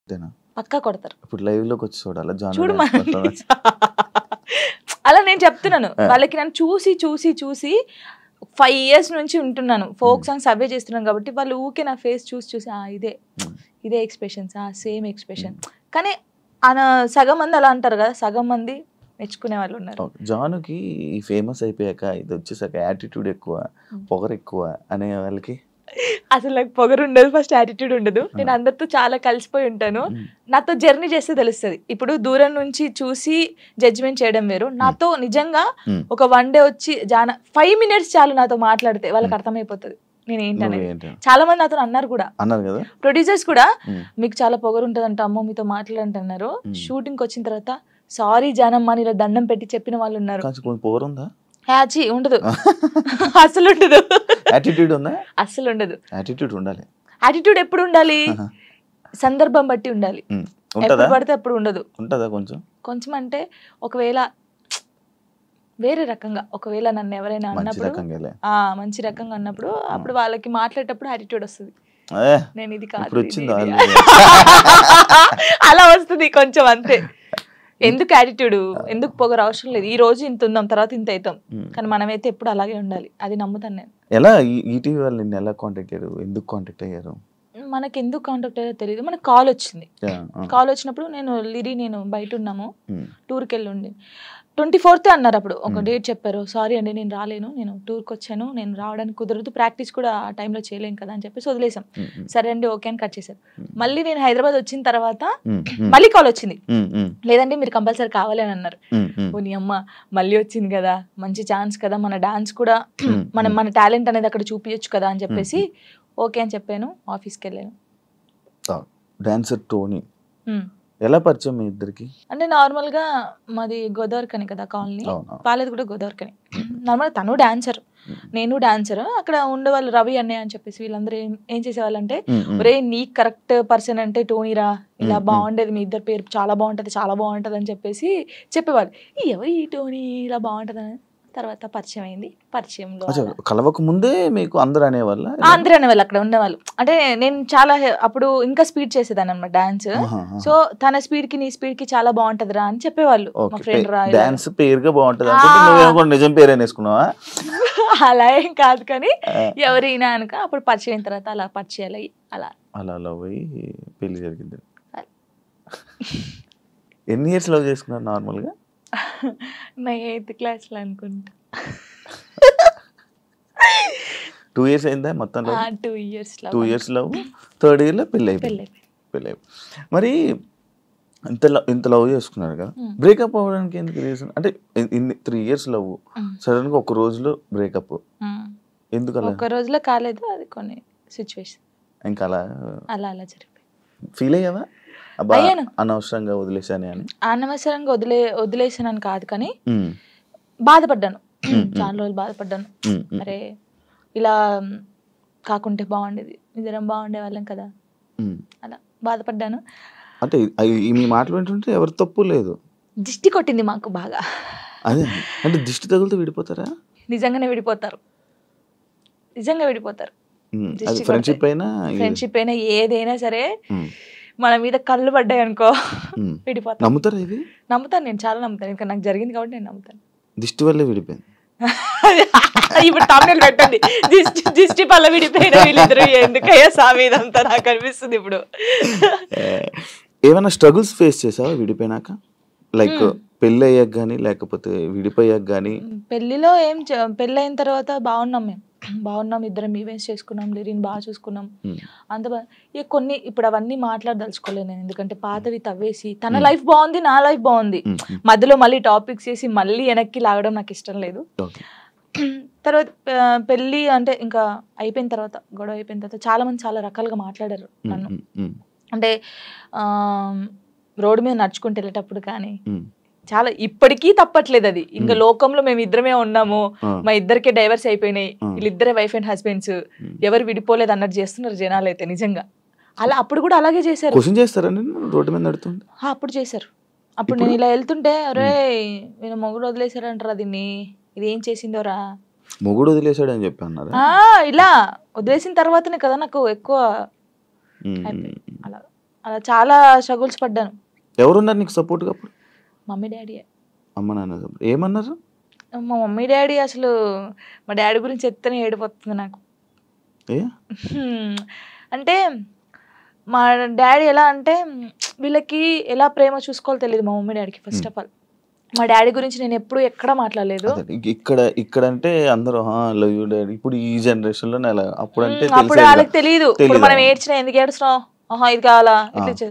అంతేనా? పక్కా కొడతారు. ఇప్పుడు లైవ్ లోకి వచ్చి చూడాలా చూడు అలా నేను చెప్తున్నాను వాళ్ళకి. నన్ను చూసి చూసి చూసి 5 years నుంచి ఉంటున్నాను, ఫోక్ సాంగ్స్ అవే చేస్తున్నాను కాబట్టి వాళ్ళు ఊకే నా ఫేస్ చూసి చూసి ఇదే ఎక్స్ప్రెషన్స్, సేమ్ ఎక్స్ప్రెషన్. కానీ సగం మంది అలా అంటారు కదా, సగం మంది మెచ్చుకునే వాళ్ళు ఉన్నారు. జానుకి ఫేమస్ అయిపోయాక ఇది వచ్చేసాక యాటిట్యూడ్ ఎక్కువ, పొగరు ఎక్కువ అనే వాళ్ళకి అసలు నాకు పొగరు ఉండదు, ఫస్ట్ యాటిట్యూడ్ ఉండదు. నేను అందరితో చాలా కలిసిపోయి ఉంటాను. నాతో జర్నీ చేస్తే తెలుస్తుంది. ఇప్పుడు దూరం నుంచి చూసి జడ్జిమెంట్ చేయడం వేరు. నాతో నిజంగా ఒక 1 day వచ్చి 5 minutes చాలు నాతో మాట్లాడితే వాళ్ళకి అర్థమైపోతుంది నేను ఏంటనేది. చాలా మంది నాతో అన్నారు కూడా, ప్రొడ్యూసర్స్ కూడా, మీకు చాలా పొగరు ఉంటుంది అంట, అమ్మో మీతో మాట్లాడంటున్నారు. షూటింగ్ వచ్చిన తర్వాత సారీ జానమ్మ ఇలా దండం పెట్టి చెప్పిన వాళ్ళు ఉన్నారు. ఉండదు, అసలు ఉండదు. యాటిట్యూడ్ ఉందా? అసలు ఉండదు. యాటిట్యూడ్ ఉండాలి. యాటిట్యూడ్ ఎప్పుడు ఉండాలి? సందర్భం బట్టి ఉండాలి. ఎప్పుడు పడితే అప్పుడు ఉండదు. ఉంటదా కొంచెం? కొంచెం అంటే ఒకవేళ వేరే రకంగా, ఒకవేళ నన్ను ఎవరైనా అన్నప్పుడు మంచి రకంగా అన్నప్పుడు అప్పుడు వాళ్ళకి మాట్లాడేటప్పుడు యాటిట్యూడ్ వస్తుంది. నేను ఇది కాదు అలా వస్తుంది కొంచెం, అంతే. ఎందుకు యాటిట్యూడ్, ఎందుకు పొగరు అవసరం లేదు. ఈ రోజు ఇంత ఉందాం, తర్వాత ఇంత అవుతాం, కానీ మనమైతే ఎప్పుడు అలాగే ఉండాలి. అది నమ్ముతాను నేను. ఎలా ఈటీవీ వాళ్ళు నిన్ను ఎలా కాంటాక్ట్ అయ్యారు, ఎందుకు కాంటాక్ట్ అయ్యారు? మనకి ఎందుకు కాంటాక్ట్ అయ్యారో తెలియదు. మనకు కాల్ వచ్చింది. కాల్ వచ్చినప్పుడు నేను బయట ఉన్నాము, టూర్కి వెళ్ళి ఉండి 24th అన్నారు. అప్పుడు ఒక డేట్ చెప్పారు. సారీ అండి నేను రాలేను, నేను టూర్కి వచ్చాను, నేను రావడానికి కుదరదు, ప్రాక్టీస్ కూడా ఆ టైంలో చేయలేం కదా అని చెప్పేసి వదిలేసాం. సరే అండి ఓకే అని కట్ చేశారు. మళ్ళీ నేను హైదరాబాద్ వచ్చిన తర్వాత మళ్ళీ కాల్ వచ్చింది. లేదండి మీరు కంపల్సరీ కావాలి అని అన్నారు. ఓ నీ అమ్మ, మళ్ళీ వచ్చింది కదా, మంచి ఛాన్స్ కదా, మన డాన్స్ కూడా మన టాలెంట్ అనేది అక్కడ చూపించచ్చు కదా అని చెప్పేసి ఓకే అని చెప్పాను. ఆఫీస్కి వెళ్ళాను. డాన్సర్ టోనీ ఎలా పరిచయం మీ ఇద్దరికి? అంటే నార్మల్ గా మాది గోదావరికని కదా కాలనీ, వాళ్ళది కూడా గోదావరికని. నార్మల్ తను డాన్సర్, నేను డాన్సర్. అక్కడ ఉండేవాళ్ళు రవి అన్నయ్య అని చెప్పేసి వీళ్ళందరూ ఏం చేసేవాళ్ళు అంటే, ఒరే నీ కరెక్ట్ పర్సన్ అంటే టోనీరా, ఇలా బాగుండేది, మీ ఇద్దరు పేరు చాలా బాగుంటది అని చెప్పేసి చెప్పేవాళ్ళు. ఎవరు ఈ టోనీ ఇలా బాగుంటది అని తర్వాత పరిచయం అయింది. పరిచయంలో కలవక ముందే మీకు అందరూ అనేవాళ్ళు అక్కడ ఉండేవాళ్ళు. అంటే నేను చాలా అప్పుడు ఇంకా స్పీడ్ చేసేదాన్ని అన్నమాట డాన్స్. సో తన స్పీడ్ కి నీ స్పీడ్ కి చాలా బాగుంటదిరా అని చెప్పేవాళ్ళు. మా ఫ్రెండ్ రా డాన్స్ పేరుగా బాగుంటది అనుకుంటే నిజం పేరు అనేసుకున్నావా? అలా ఏం కాదు, కానీ ఎవరైనా అనుక అప్పుడు పరిచయం అయిన తర్వాత అలా పరిచయాలు అలా అలా పోయి పెళ్లి జరిగింది. ఎన్ని ఇయర్స్ లవ్ చేసుకున్నారు నార్మల్ గా? నా 8th class లో అనుకుంటా. 2 years అయిందా మొత్తం? 2 years లవ్. 3rd year లో పెళ్ళి అయిపోయింది. మరి ఇంత లవ్ చేసుకున్నారు కదా, బ్రేకప్ అవ్వడానికి ఎందుకు రీజన్? అంటే 3 years లవ్, సడన్ గా ఒక రోజులో బ్రేకప్ ఎందుకు? అలా ఒక రోజులో కాలేదు, అది కొన్ని సిచ్యువేషన్ ఇంకా అలా జరిగింది. ఫీల్ అయ్యావా అనవసరంగా వదిలేసాను? అనవసరంగా వదిలేసానని కాదు, కానీ బాధపడ్డాను. చాలా రోజులు బాధపడ్డాను. అరే ఇలా కాకుంటే బాగుండేది, ఇద్దరం బాగుండే వాళ్ళం కదా, అలా బాధపడ్డాను. అంటే మీ మాటలు వింటుంటే ఎవరి తప్పు లేదు. దిష్టి కొట్టింది మాకు బాగా. అదే అంటే దిష్టి తగులుతూ విడిపోతారా? నిజంగా విడిపోతారు. ఫ్రెండ్షిప్ అయినా ఏదైనా సరే మన మీద కళ్ళు పడ్డాయి అనుకో విడిపోతాను. నమ్ముతారా ఇది? నమ్ముతాను, నేను చాలా నమ్ముతాను. ఇంకా నాకు జరిగింది కాబట్టి నేను నమ్ముతాను. దిష్టి వల్లే విడిపోయింది. ఇప్పుడు తమిళ పెట్టండి, దిష్టి వల్ల విడిపోయిన వీళ్ళిద్దరు ఎందుకయ్యా సామి ఇదంతా నాకు అనిపిస్తుంది ఇప్పుడు. ఏమైనా స్ట్రగుల్స్ ఫేస్ చేసావా విడిపోయినాక? లైక్ పెళ్ళి అయ్యాక కానీ లేకపోతే విడిపోయాక కానీ? పెళ్లిలో పెళ్ళి అయిన తర్వాత బాగున్నాం, ఇద్దరం ఈవెంట్స్ చేసుకున్నాం, లిరిన్ బాగా చూసుకున్నాం, అంత ఇక కొన్ని ఇప్పుడు అవన్నీ మాట్లాడదలుచుకోలేదు నేను. ఎందుకంటే పాతవి తవ్వేసి తన లైఫ్ బాగుంది, నా లైఫ్ బాగుంది, మధ్యలో మళ్ళీ టాపిక్స్ చేసి మళ్ళీ వెనక్కి లాగడం నాకు ఇష్టం లేదు. తర్వాత పెళ్ళి అంటే ఇంకా అయిపోయిన తర్వాత, గొడవ అయిపోయిన తర్వాత చాలా మంది చాలా రకాలుగా మాట్లాడారు నన్ను. అంటే రోడ్డు మీద నడుచుకుంటూ వెళ్ళేటప్పుడు కానీ చాలా, ఇప్పటికీ తప్పట్లేదు అది. ఇంకా లోకంలో మేము ఇద్దరమే ఉన్నాము, మా ఇద్దరికే డైవర్స్ అయిపోయినాయి, వీళ్ళిద్దరే వైఫ్ అండ్ హస్బెండ్స్, ఎవరు విడిపోలేదు అన్నట్టు చేస్తున్నారు జనాలు అయితే. నిజంగా అలా అప్పుడు కూడా అలాగే చేశారు. అప్పుడు చేశారు. అప్పుడు నేను ఇలా వెళ్తుంటే, అరే నేను మొగుడు వదిలేశారంటారా దీన్ని, ఇది ఏం చేసిందోరా, మొగుడు వదిలేశాడు అని చెప్పి అన్నారు. ఇలా వదిలేసిన తర్వాతనే కదా నాకు ఎక్కువ అలా అలా చాలా స్ట్రగుల్స్ పడ్డాను. ఎవరున్నారు నీకు సపోర్ట్గా అప్పుడు? Mummy daddy. అమ్మ నాన్న ఏమన్నారు? మా మమ్మీ డాడీ అసలు మా డాడీ గురించి చెప్తేనే ఏడిపోతుంది నాకు. అంటే మా డాడీ ఎలా అంటే వీళ్ళకి ఎలా ప్రేమ చూసుకోవాలో తెలియదు మా మమ్మీ డాడీకి. ఫస్ట్ ఆఫ్ ఆల్ మా డాడీ గురించి నేను ఎప్పుడు ఎక్కడ మాట్లాడలేదు. ఇక్కడ అంటే అందరూ లవ్ యూ డాడీ. ఇప్పుడు ఈ జనరేషన్ లో అప్పుడు వాళ్ళకి తెలియదు. ఇప్పుడు మనం ఏడ్చినా ఎందుకు ఏడుస్తున్నాం, ఇది కావాలా ఇట్లా.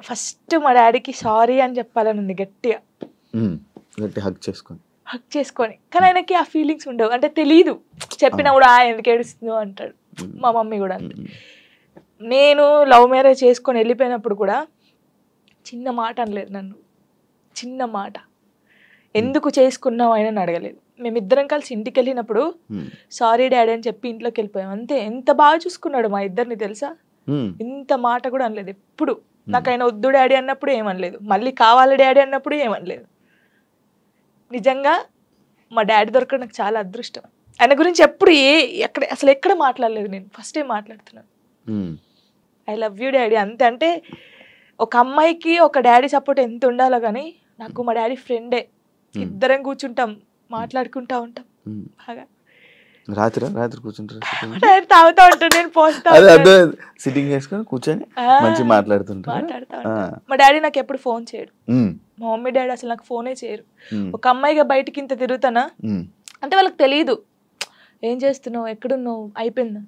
ఫస్ట్ మా డాడీకి సారీ అని చెప్పాలని ఉంది గట్టిగా, హక్ చేసుకొని. కానీ ఆయనకి ఆ ఫీలింగ్స్ ఉండవు, అంటే తెలీదు. చెప్పినా కూడా ఎందుకు ఏడుస్తుందో అంటాడు. మా మమ్మీ కూడా అంతే. నేను లవ్ మ్యారేజ్ చేసుకొని వెళ్ళిపోయినప్పుడు కూడా చిన్న మాట అనలేదు నన్ను. చిన్న మాట ఎందుకు చేసుకున్నావు అయినా అడగలేదు. మేమిద్దరం కలిసి ఇంటికి వెళ్ళినప్పుడు సారీ డాడీ అని చెప్పి ఇంట్లోకి వెళ్ళిపోయాం అంతే. ఎంత బాగా చూసుకున్నాడు మా ఇద్దరిని తెలుసా. ఇంత మాట కూడా అనలేదు ఎప్పుడు. నాకు ఆయన వద్దు డాడీ అన్నప్పుడు ఏమనలేదు, మళ్ళీ కావాలి డాడీ అన్నప్పుడు ఏమనలేదు. నిజంగా మా డాడీ దొరకడం నాకు చాలా అదృష్టం. ఆయన గురించి ఎప్పుడు అసలు ఎక్కడ మాట్లాడలేదు. నేను ఫస్ట్ టైం మాట్లాడుతున్నాను. ఐ లవ్ యూ డాడీ అంతే. అంటే ఒక అమ్మాయికి ఒక డాడీ సపోర్ట్ ఎంత ఉండాలో కానీ నాకు మా డాడీ ఫ్రెండే. ఇద్దరం కూర్చుంటాం, మాట్లాడుకుంటా ఉంటాం బాగా. రాత్రి కూర్చుంటారు, తాగుతా ఉంటాను, నేను పోస్తా సిట్టింగ్ చేసుకొని కూర్చొని మంచిగా మాట్లాడుతా ఉంటాను. మా డాడీ నాకు ఎప్పుడు ఫోన్ చేయడు. మా మమ్మీ డాడీ అసలు నాకు ఫోనే చేయరు. ఒక అమ్మాయిగా బయటికి ఇంత తిరుగుతానా అంటే వాళ్ళకి తెలియదు ఏం చేస్తున్నావు, ఎక్కడున్నావు, అయిపోయిందా,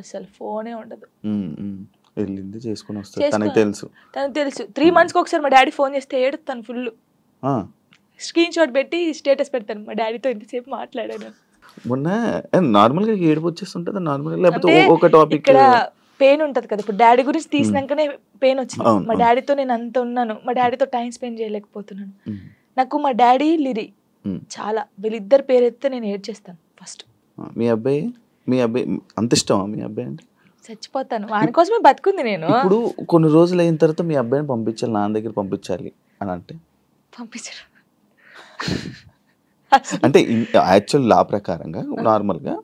అసలు ఫోనే ఉండదు. తనకు తెలుసు 3 months ఒకసారి మా డాడీ ఫోన్ చేస్తే ఏడుతాను ఫుల్. స్క్రీన్ షాట్ పెట్టి స్టేటస్ పెడతాను, మా డాడీతో ఇంతసేపు మాట్లాడాను. మొన్న నార్మల్ గా ఏడుపు వచ్చేస్తుంటది నార్మల్, లేకపోతే ఒక టాపిక్ ఇక్కడ పెయిన్ ఉంటది కదా. ఇప్పుడు డాడీ గురించి తీసినాకనే పెయిన్ వచ్చింది. మా డాడీతో నేను అంత ఉన్నాను, మా డాడీతో టైం స్పెండ్ చేయలేకపోతున్నాను. నాకు మా డాడీ లిరి చాలా, వీళ్ళిద్దరు పేరు ఎత్తే నేను ఏడ్చేస్తాను ఫస్ట్. మీ అబ్బాయి అంత ఇష్టమా మీ అబ్బాయి అంటే? చచ్చిపోతాను వాని కోసమే బతుకుంది నేను. ఇప్పుడు కొన్ని రోజులు అయిన తర్వాత మీ అబ్బాయిని పంపించాలి, నాన్న దగ్గర పంపించాలి అని అంటే పంపించరు. అంటే యాక్చువల్ లా ప్రకారంగా నార్మల్ గా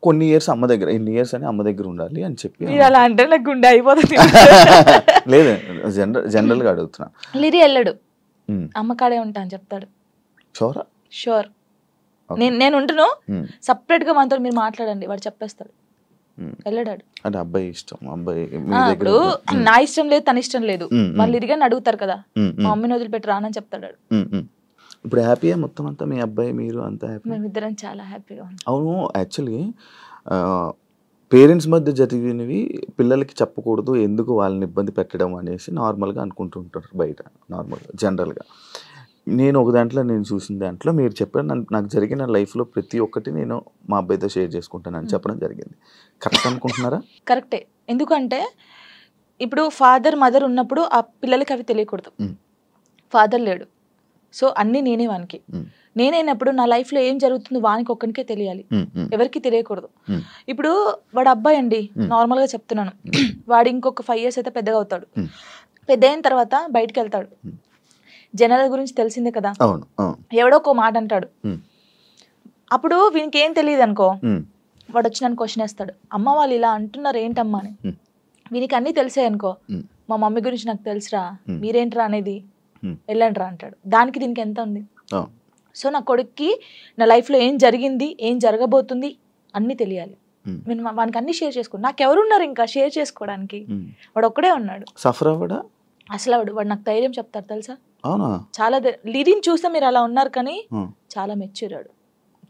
కొన్ని ఇయర్స్ అమ్మ దగ్గర, ఇన్ని ఇయర్స్ అని అమ్మ దగ్గర ఉండాలి అని చెప్పి. అలా అంటే నాకు గుండె అయిపోతుంది. లేదు జనరల్ గా అడుగుతున్నా. లిరి వెళ్ళడు, అమ్మ కాడే ఉంటా అని చెప్తాడు. షూర్ నేను ఉంటును, సపరేట్ గా మనతో మీరు మాట్లాడండి వాడు చెప్పేస్తాడు. వెళ్ళడాడు. అంటే అబ్బాయి ఇష్టం, అబ్బాయి ఇప్పుడు నా ఇష్టం లేదు తన ఇష్టం లేదు, వాళ్ళు ఇరిగాని అడుగుతారు కదా, మా మమ్మీని వదిలిపెట్టి రానని చెప్తాడు. ఇప్పుడు హ్యాపీయా మొత్తం అంతా మీ అబ్బాయి మీరు అంతా హ్యాపీ? మేమిద్దరం చాలా హ్యాపీగా ఉన్నాం. అవును, యాక్చువల్లీ పేరెంట్స్ మధ్య జరిగినవి పిల్లలకి చెప్పకూడదు, ఎందుకు వాళ్ళని ఇబ్బంది పెట్టడం అనేసి నార్మల్గా అనుకుంటుంటారు బయట నార్మల్గా జనరల్గా. నేను ఒక దాంట్లో నేను చూసిన దాంట్లో మీరు చెప్పారు, నాకు జరిగిన లైఫ్లో ప్రతి ఒక్కటి నేను మా అబ్బాయితో షేర్ చేసుకుంటానని చెప్పడం జరిగింది. కరెక్ట్ అనుకుంటున్నారా? కరెక్టే. ఎందుకంటే ఇప్పుడు ఫాదర్ మదర్ ఉన్నప్పుడు ఆ పిల్లలకి అవి తెలియకూడదు. ఫాదర్ లేడు, సో అన్నీ నేనే వానికి. నేనైనప్పుడు నా లైఫ్లో ఏం జరుగుతుందో వానికి ఒక్కనికే తెలియాలి, ఎవరికి తెలియకూడదు. ఇప్పుడు వాడు అబ్బాయి అండి, నార్మల్గా చెప్తున్నాను, వాడు ఇంకొక 5 years అయితే పెద్దగా అవుతాడు. పెద్ద అయిన తర్వాత బయటకు వెళ్తాడు, జనాల గురించి తెలిసిందే కదా, ఎవడో ఒక మాట అంటాడు. అప్పుడు వీనికి ఏం తెలియదు అనుకో, వాడు వచ్చి నన్ను క్వశ్చన్ వేస్తాడు, అమ్మ వాళ్ళు ఇలా అంటున్నారు ఏంటమ్మా అని. వీనికి అన్నీ తెలిసాయి అనుకో, మా మమ్మీ గురించి నాకు తెలుసురా, మీరేంట్రా అనేది, వెళ్ళండి రా అంటాడు. దానికి దీనికి ఎంత ఉంది. సో నా కొడుక్కి నా లైఫ్లో ఏం జరిగింది, ఏం జరగబోతుంది అన్నీ తెలియాలి. నేను వానికి అన్ని షేర్ చేసుకో, నాకెవరున్నారు ఇంకా షేర్ చేసుకోవడానికి, వాడు ఒక్కడే ఉన్నాడు. సఫర్ అవ్వడా అసలు వాడు నాకు ధైర్యం చెప్తారు తెలుసా. చాలా లిరిని చూస్తే మీరు అలా ఉన్నారు కానీ చాలా మెచ్యూరాడు,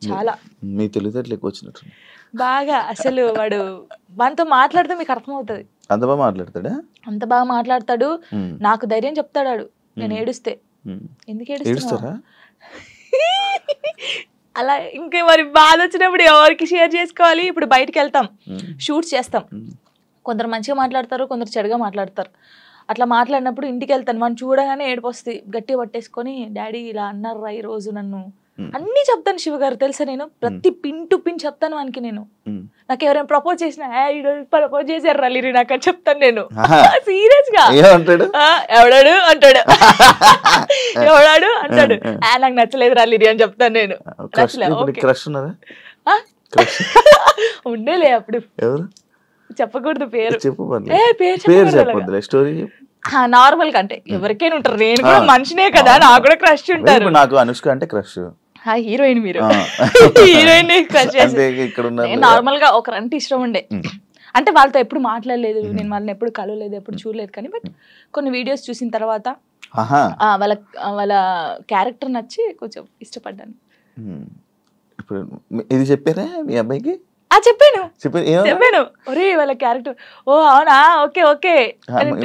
చాలా మీ తెలివితేటలు ఎక్కువ వచ్చినట్టు బాగా. అసలు వాడు వానితో మాట్లాడితే మీకు అర్థమవుతుంది. అంత బాగా మాట్లాడతాడా? అంత బాగా మాట్లాడతాడు, నాకు ధైర్యం చెప్తాడు. నేను ఏడుస్తే ఎందుకు ఏడుస్తారా అలా. ఇంకా మరి బాధ వచ్చినప్పుడు ఎవరికి షేర్ చేసుకోవాలి. ఇప్పుడు బయటకు వెళ్తాం, షూట్స్ చేస్తాం, కొందరు మంచిగా మాట్లాడతారు, కొందరు చెడుగా మాట్లాడతారు. అట్లా మాట్లాడినప్పుడు ఇంటికి వెళ్తాను, వాడిని చూడగానే ఏడుపు వస్తుంది, గట్టిగా పట్టేసుకొని డాడీ ఇలా అన్నారా ఈ రోజు నన్ను అన్నీ చెప్తాను. శివ గారు తెలుసా, నేను ప్రతి పిన్ టు పిన్ చెప్తాను వానికి. నేను నాకు ఎవరైనా ప్రపోజ్ చేసినా ప్రపోజ్ చేశారు రలీరి నాకు అని చెప్తాను నేను సీరియస్ గా. ఎవడాడు అంటాడు, ఎవడాడు అంటాడు, నాకు నచ్చలేదు రలీరి అని చెప్తాను నేను. ఉండేలే అప్పుడు చెప్పకూడదు పేరు. చెప్పు పేరు చెప్పొద్దులే, స్టోరీ నార్మల్ గా అంటే ఎవరికైనా ఉంటారు, నేను కూడా మనిషినే కదా, నాకు కూడా క్రష్ ఉంటారు. నాకు అనుష్క అంటే క్రష్. హీరోయిన్ మీరు హీరోయిన్ నార్మల్ గా ఒకరంటే ఇష్టం ఉండే, అంటే వాళ్ళతో ఎప్పుడు మాట్లాడలేదు, నేను వాళ్ళని ఎప్పుడు కలవలేదు, ఎప్పుడు చూడలేదు, కానీ బట్ కొన్ని వీడియోస్ చూసిన తర్వాత వాళ్ళ క్యారెక్టర్ నచ్చి కొంచెం ఇష్టపడ్డాను. ఇప్పుడు ఇది చెప్పారా మీ అబ్బాయికి? చెప్పాను ఒరే వాళ్ళ క్యారెక్టర్, ఓ అవునా, ఓకే ఓకే.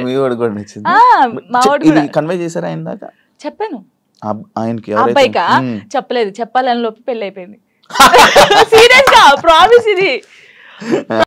మీ వాడు కూడా నచ్చింది? మా వాడు కూడా కన్వే చేశారా ఆయన దాకా? చెప్పాను ఆయనకి. అబ్బాయికా చెప్పలేదు, చెప్పాలని లోపు పెళ్ళి అయిపోయింది. సీరియస్ గా ప్రామిస్ ఇది.